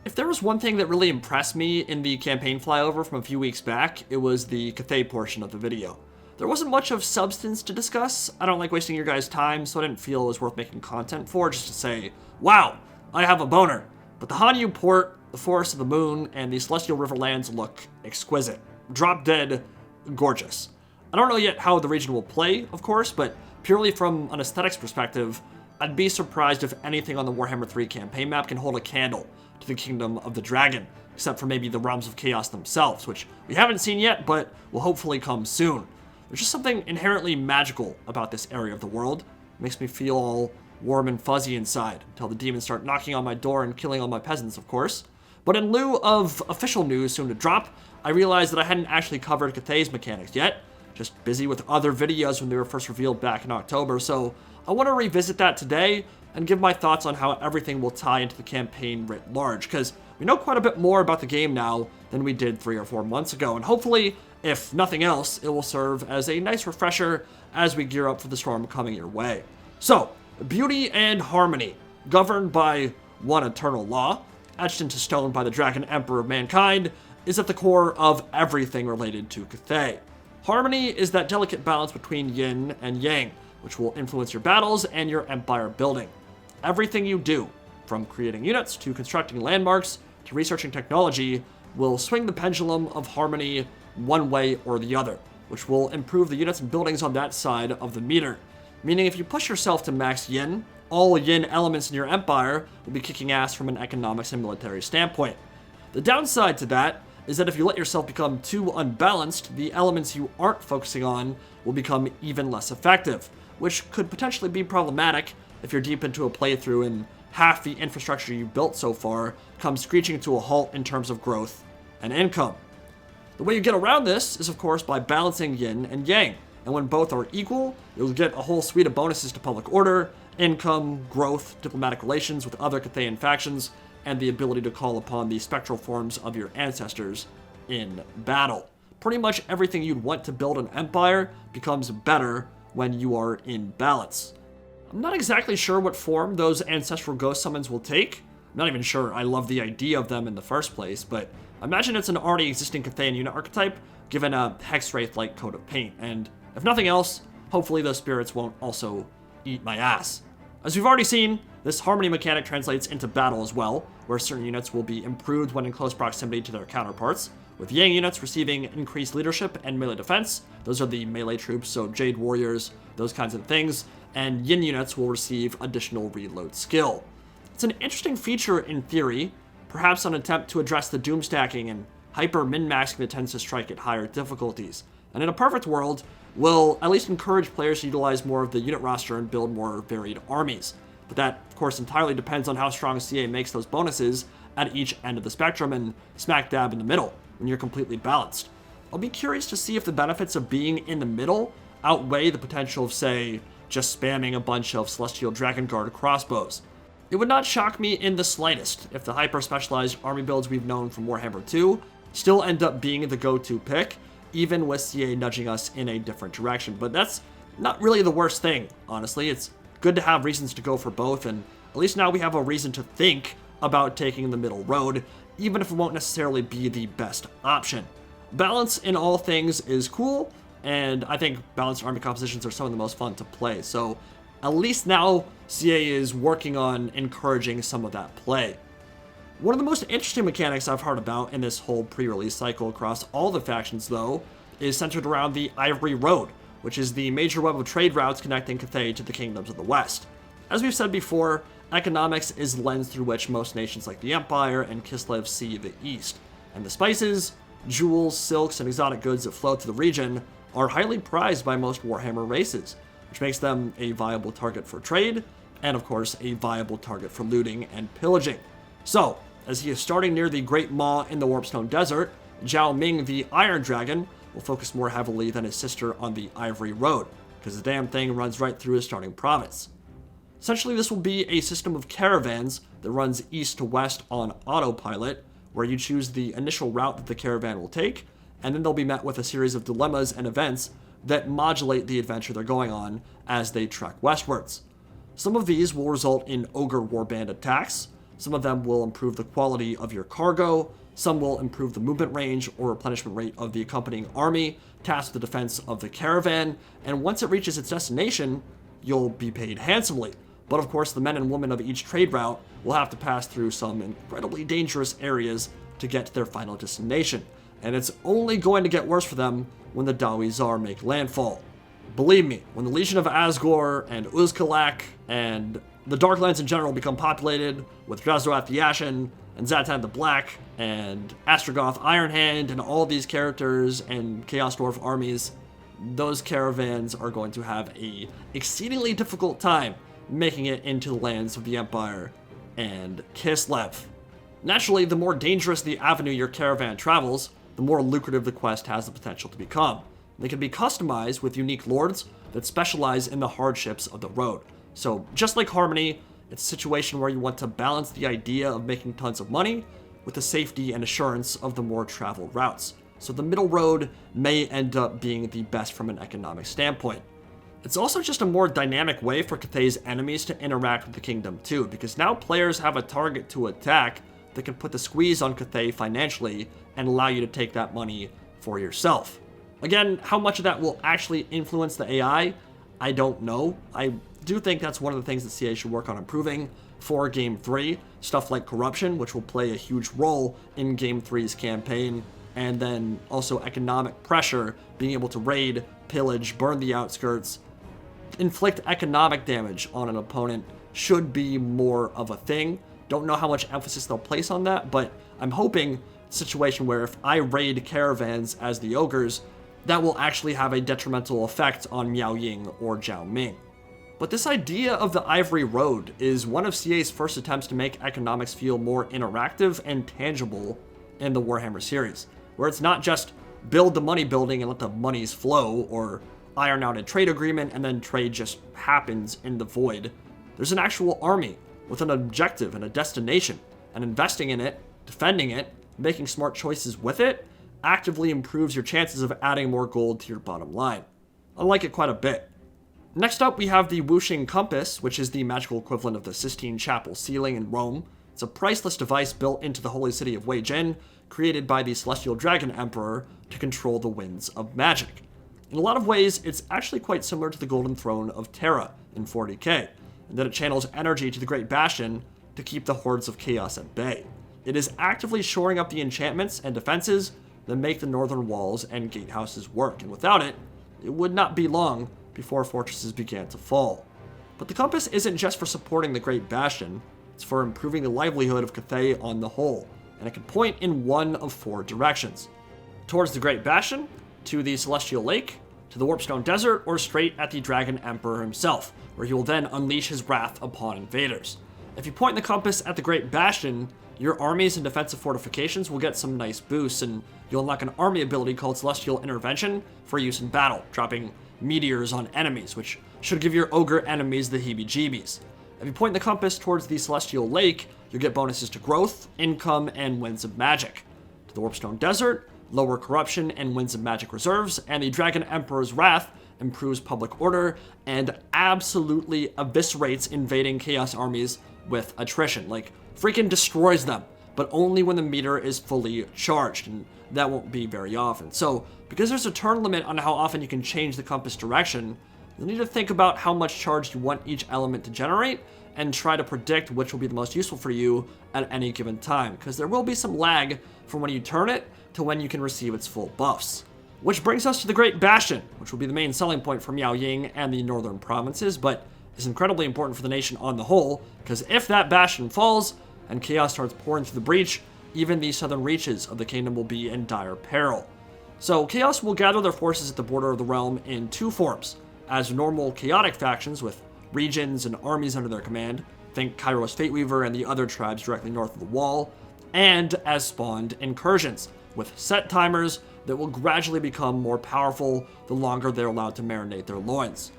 If there was one thing that really impressed me in the campaign flyover from a few weeks back, it was the Cathay portion of the video. There wasn't much of substance to discuss. I don't like wasting your guys' time, so I didn't feel it was worth making content for, just to say, wow, I have a boner. But the Hanyu port, the Forest of the Moon, and the Celestial Riverlands look exquisite. Drop dead gorgeous. I don't know yet how the region will play, of course, but purely from an aesthetics perspective, I'd be surprised if anything on the Warhammer 3 campaign map can hold a candle to the Kingdom of the Dragon, except for maybe the Realms of Chaos themselves, which we haven't seen yet, but will hopefully come soon. There's just something inherently magical about this area of the world. It makes me feel all warm and fuzzy inside, until the demons start knocking on my door and killing all my peasants, of course. But in lieu of official news soon to drop, I realized that I hadn't actually covered Cathay's mechanics yet, just busy with other videos when they were first revealed back in October, so I want to revisit that today and give my thoughts on how everything will tie into the campaign writ large, because we know quite a bit more about the game now than we did 3 or 4 months ago, and hopefully, if nothing else, it will serve as a nice refresher as we gear up for the storm coming your way. So, beauty and harmony, governed by one eternal law, etched into stone by the Dragon Emperor of mankind, is at the core of everything related to Cathay. Harmony is that delicate balance between yin and yang, which will influence your battles and your empire building. Everything you do, from creating units to constructing landmarks to researching technology, will swing the pendulum of harmony one way or the other, which will improve the units and buildings on that side of the meter. Meaning if you push yourself to max yin, all yin elements in your empire will be kicking ass from an economics and military standpoint. The downside to that is that if you let yourself become too unbalanced, the elements you aren't focusing on will become even less effective, which could potentially be problematic if you're deep into a playthrough and half the infrastructure you've built so far comes screeching to a halt in terms of growth and income. The way you get around this is, of course, by balancing yin and yang, and when both are equal, you'll get a whole suite of bonuses to public order, income, growth, diplomatic relations with other Cathayan factions, and the ability to call upon the spectral forms of your ancestors in battle. Pretty much everything you'd want to build an empire becomes better when you are in balance. I'm not exactly sure what form those ancestral ghost summons will take. I'm not even sure I love the idea of them in the first place, but I imagine it's an already existing Cathayan unit archetype, given a Hexwraith-like coat of paint, and if nothing else, hopefully those spirits won't also eat my ass. As we've already seen, this harmony mechanic translates into battle as well, where certain units will be improved when in close proximity to their counterparts, with Yang units receiving increased leadership and melee defense. Those are the melee troops, so Jade Warriors, those kinds of things, and Yin units will receive additional reload skill. It's an interesting feature in theory, perhaps an attempt to address the doom stacking and hyper min-maxing that tends to strike at higher difficulties, and in a perfect world, will at least encourage players to utilize more of the unit roster and build more varied armies. But that, of course, entirely depends on how strong CA makes those bonuses at each end of the spectrum and smack dab in the middle, when you're completely balanced. I'll be curious to see if the benefits of being in the middle outweigh the potential of, say, just spamming a bunch of Celestial Dragon Guard crossbows. It would not shock me in the slightest if the hyper-specialized army builds we've known from Warhammer 2 still end up being the go-to pick, even with CA nudging us in a different direction. But that's not really the worst thing, honestly. It's good to have reasons to go for both, and at least now we have a reason to think about taking the middle road, even if it won't necessarily be the best option. Balance in all things is cool, and I think balanced army compositions are some of the most fun to play, so at least now CA is working on encouraging some of that play. One of the most interesting mechanics I've heard about in this whole pre-release cycle across all the factions, though, is centered around the Ivory Road, which is the major web of trade routes connecting Cathay to the kingdoms of the West. As we've said before, economics is the lens through which most nations like the Empire and Kislev see the East, and the spices, jewels, silks, and exotic goods that flow through the region are highly prized by most Warhammer races, which makes them a viable target for trade, and of course a viable target for looting and pillaging. So, as he is starting near the Great Maw in the Warpstone Desert, Zhao Ming the Iron Dragon will focus more heavily than his sister on the Ivory Road, because the damn thing runs right through his starting province. Essentially, this will be a system of caravans that runs east to west on autopilot, where you choose the initial route that the caravan will take, and then they'll be met with a series of dilemmas and events that modulate the adventure they're going on as they trek westwards. Some of these will result in ogre warband attacks, Some of them will improve the quality of your cargo, some will improve the movement range or replenishment rate of the accompanying army, tasked with the defense of the caravan, and once it reaches its destination, you'll be paid handsomely. But of course, the men and women of each trade route will have to pass through some incredibly dangerous areas to get to their final destination, and it's only going to get worse for them when the Dawi Zar make landfall. Believe me, when the Legion of Asgore and Uzkalak and the Darklands in general become populated with Drazdoath the Ashen and Zatan the Black and Astrogoth Ironhand and all these characters and Chaos Dwarf armies, those caravans are going to have a exceedingly difficult time making it into the lands of the Empire and Kislev. Naturally, the more dangerous the avenue your caravan travels, the more lucrative the quest has the potential to become. They can be customized with unique lords that specialize in the hardships of the road. So just like Harmony, it's a situation where you want to balance the idea of making tons of money with the safety and assurance of the more traveled routes. So the middle road may end up being the best from an economic standpoint. It's also just a more dynamic way for Cathay's enemies to interact with the kingdom too, because now players have a target to attack that can put the squeeze on Cathay financially and allow you to take that money for yourself. Again, how much of that will actually influence the AI, I don't know. I do think that's one of the things that CA should work on improving for Game 3. Stuff like corruption, which will play a huge role in Game 3's campaign, and then also economic pressure, being able to raid, pillage, burn the outskirts, inflict economic damage on an opponent should be more of a thing. Don't know how much emphasis they'll place on that, but I'm hoping a situation where if I raid caravans as the ogres, that will actually have a detrimental effect on Miao Ying or Zhao Ming. But this idea of the Ivory Road is one of CA's first attempts to make economics feel more interactive and tangible in the Warhammer series, where it's not just build the money building and let the monies flow, or iron out a trade agreement and then trade just happens in the void. There's an actual army with an objective and a destination, and investing in it, defending it, making smart choices with it, actively improves your chances of adding more gold to your bottom line. I like it quite a bit. Next up, we have the Whooshing Compass, which is the magical equivalent of the Sistine Chapel ceiling in Rome. It's a priceless device built into the holy city of Wei Jin, created by the Celestial Dragon Emperor to control the winds of magic. In a lot of ways, it's actually quite similar to the Golden Throne of Terra in 40k, in that it channels energy to the Great Bastion to keep the hordes of chaos at bay. It is actively shoring up the enchantments and defenses that make the northern walls and gatehouses work, and without it, it would not be long before fortresses began to fall. But the compass isn't just for supporting the Great Bastion, it's for improving the livelihood of Cathay on the whole, and it can point in one of 4 directions. Towards the Great Bastion, to the Celestial Lake, to the Warpstone Desert, or straight at the Dragon Emperor himself, where he will then unleash his wrath upon invaders. If you point the compass at the Great Bastion, your armies and defensive fortifications will get some nice boosts, and you'll unlock an army ability called Celestial Intervention for use in battle, dropping meteors on enemies, which should give your ogre enemies the heebie-jeebies. If you point the compass towards the Celestial Lake, you'll get bonuses to growth, income, and winds of magic. To the Warpstone Desert, lower corruption and winds of magic reserves, and the Dragon Emperor's Wrath improves public order and absolutely eviscerates invading chaos armies with attrition. Like, freaking destroys them, but only when the meter is fully charged, and that won't be very often. So, because there's a turn limit on how often you can change the compass direction, you'll need to think about how much charge you want each element to generate, and try to predict which will be the most useful for you at any given time, because there will be some lag from when you turn it to when you can receive its full buffs. Which brings us to the Great Bastion, which will be the main selling point for Miao Ying and the northern provinces, but is incredibly important for the nation on the whole, because if that bastion falls and chaos starts pouring through the breach, even the southern reaches of the kingdom will be in dire peril. So chaos will gather their forces at the border of the realm in 2 forms: as normal chaotic factions with regions and armies under their command, think Kairos Fateweaver and the other tribes directly north of the wall, and as spawned incursions, with set timers that will gradually become more powerful the longer they're allowed to marinate their loins.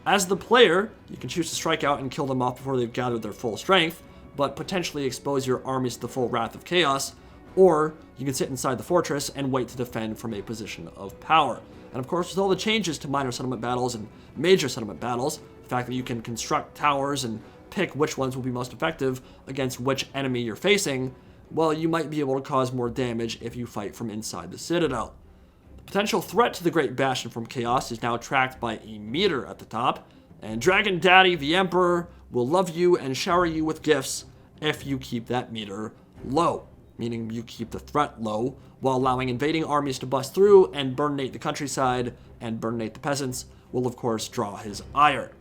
As the player, you can choose to strike out and kill them off before they've gathered their full strength, but potentially expose your armies to the full wrath of chaos, or you can sit inside the fortress and wait to defend from a position of power. And of course, with all the changes to minor settlement battles and major settlement battles, the fact that you can construct towers and pick which ones will be most effective against which enemy you're facing, well, you might be able to cause more damage if you fight from inside the Citadel. The potential threat to the Great Bastion from Chaos is now tracked by a meter at the top, and Dragon Daddy, the Emperor, will love you and shower you with gifts if you keep that meter low, meaning you keep the threat low while allowing invading armies to bust through and burnate the countryside and burnate the peasants will of course draw his ire.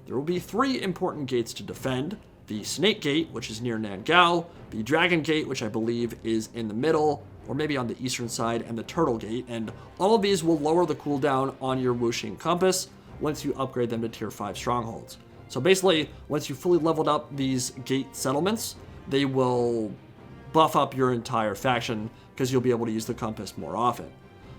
There will be 3 important gates to defend: the Snake Gate, which is near Nangao, the Dragon Gate, which I believe is in the middle, or maybe on the eastern side, and the Turtle Gate, and all of these will lower the cooldown on your Whooshing Compass once you upgrade them to tier 5 strongholds. So basically, once you fully leveled up these gate settlements, they will buff up your entire faction because you'll be able to use the compass more often.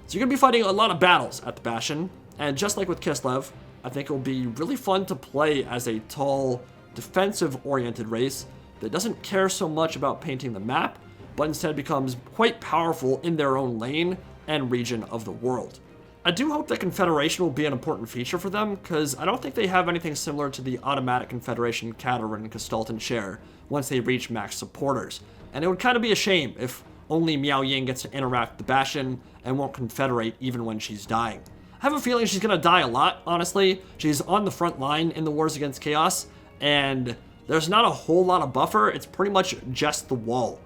So you're going to be fighting a lot of battles at the Bastion, and just like with Kislev, I think it will be really fun to play as a tall, defensive-oriented race that doesn't care so much about painting the map, but instead becomes quite powerful in their own lane and region of the world. I do hope that Confederation will be an important feature for them, because I don't think they have anything similar to the automatic Confederation Katerin and Gestalten share once they reach max supporters, and it would kind of be a shame if only Miao Ying gets to interact with the Bastion and won't confederate even when she's dying. I have a feeling she's going to die a lot, honestly. She's on the front line in the wars against Chaos, and there's not a whole lot of buffer. It's pretty much just the wall.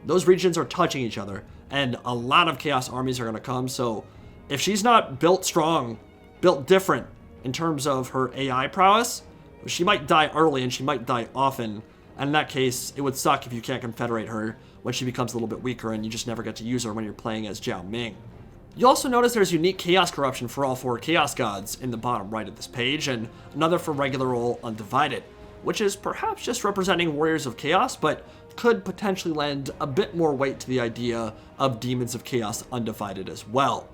Those regions are touching each other, and a lot of Chaos armies are going to come, so if she's not built strong, built different in terms of her AI prowess, she might die early and she might die often, and in that case, it would suck if you can't confederate her when she becomes a little bit weaker and you just never get to use her when you're playing as Jiao Ming. You'll also notice there's unique Chaos corruption for all 4 Chaos Gods in the bottom right of this page, and another for regular old Undivided, which is perhaps just representing Warriors of Chaos, but could potentially lend a bit more weight to the idea of Demons of Chaos Undivided as well.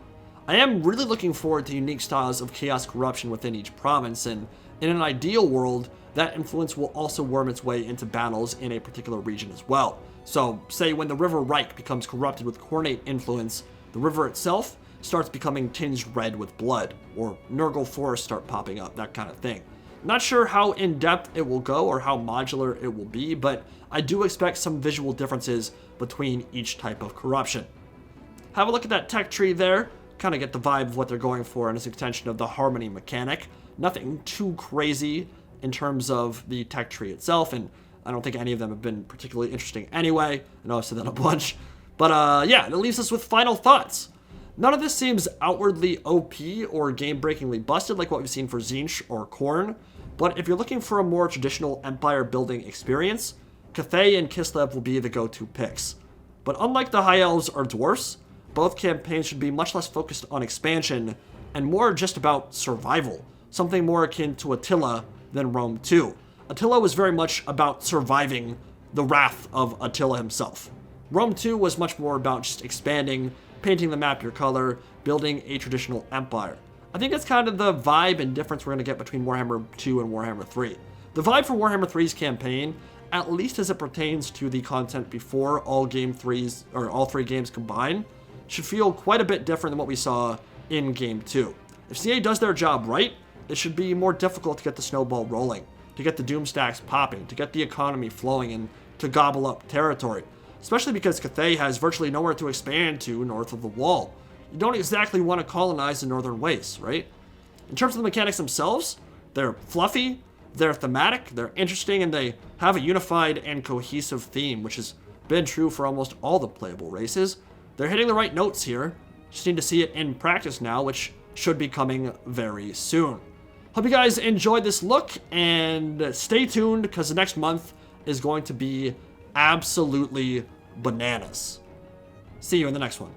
I am really looking forward to unique styles of Chaos corruption within each province, and in an ideal world, that influence will also worm its way into battles in a particular region as well. So, say when the River Reich becomes corrupted with Khornate influence, the river itself starts becoming tinged red with blood, or Nurgle forests start popping up, that kind of thing. Not sure how in-depth it will go or how modular it will be, but I do expect some visual differences between each type of corruption. Have a look at that tech tree there, kind of get the vibe of what they're going for and its extension of the Harmony mechanic. Nothing too crazy in terms of the tech tree itself, and I don't think any of them have been particularly interesting anyway. I know I've said that a bunch. But yeah, it leaves us with final thoughts. None of this seems outwardly OP or game-breakingly busted like what we've seen for Tzeentch or Khorne, but if you're looking for a more traditional empire-building experience, Cathay and Kislev will be the go-to picks. But unlike the High Elves or Dwarfs, both campaigns should be much less focused on expansion and more just about survival, something more akin to Attila than Rome 2. Attila was very much about surviving the wrath of Attila himself. Rome 2 was much more about just expanding, painting the map your color, building a traditional empire. I think that's kind of the vibe and difference we're going to get between Warhammer 2 and Warhammer 3. The vibe for Warhammer 3's campaign, at least as it pertains to the content before all 3 games combined, should feel quite a bit different than what we saw in Game 2. If CA does their job right, it should be more difficult to get the snowball rolling, to get the doom stacks popping, to get the economy flowing, and to gobble up territory. Especially because Cathay has virtually nowhere to expand to north of the wall. You don't exactly want to colonize the northern wastes, right? In terms of the mechanics themselves, they're fluffy, they're thematic, they're interesting, and they have a unified and cohesive theme, which has been true for almost all the playable races. They're hitting the right notes here. Just need to see it in practice now, which should be coming very soon. Hope you guys enjoyed this look, and stay tuned because the next month is going to be absolutely bananas. See you in the next one.